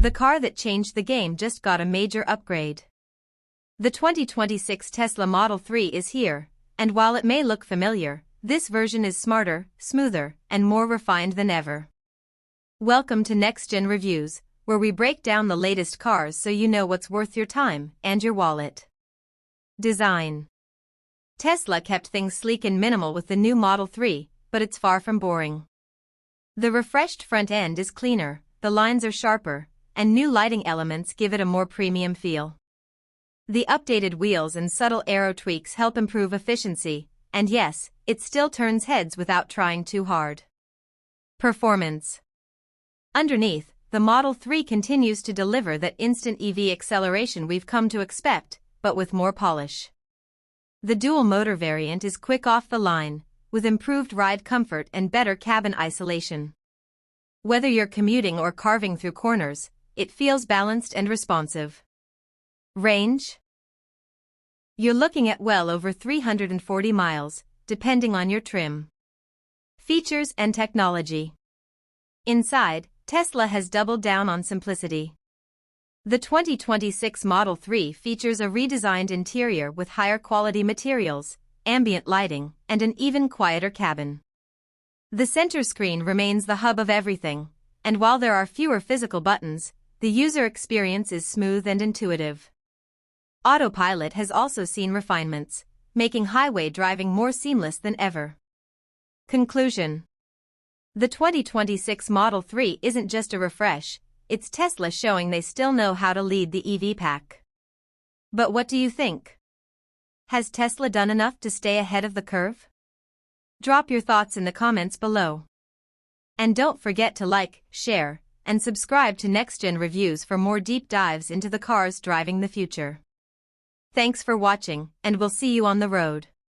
The car that changed the game just got a major upgrade. The 2026 Tesla Model 3 is here, and while it may look familiar, this version is smarter, smoother, and more refined than ever. Welcome to Next Gen Reviews, where we break down the latest cars so you know what's worth your time and your wallet. Design. Tesla kept things sleek and minimal with the new Model 3, but it's far from boring. The refreshed front end is cleaner, the lines are sharper, and new lighting elements give it a more premium feel. The updated wheels and subtle aero tweaks help improve efficiency, and yes, it still turns heads without trying too hard. Performance. Underneath, the Model 3 continues to deliver that instant EV acceleration we've come to expect, but with more polish. The dual-motor variant is quick off the line, with improved ride comfort and better cabin isolation. Whether you're commuting or carving through corners, it feels balanced and responsive. Range. You're looking at well over 340 miles, depending on your trim. Features and technology. Inside, Tesla has doubled down on simplicity. The 2026 Model 3 features a redesigned interior with higher quality materials, ambient lighting, and an even quieter cabin. The center screen remains the hub of everything, and while there are fewer physical buttons, the user experience is smooth and intuitive. Autopilot has also seen refinements, making highway driving more seamless than ever. Conclusion. The 2026 Model 3 isn't just a refresh, it's Tesla showing they still know how to lead the EV pack. But what do you think? Has Tesla done enough to stay ahead of the curve? Drop your thoughts in the comments below. And don't forget to like, share, and subscribe to Next Gen Reviews for more deep dives into the cars driving the future. Thanks for watching, and we'll see you on the road.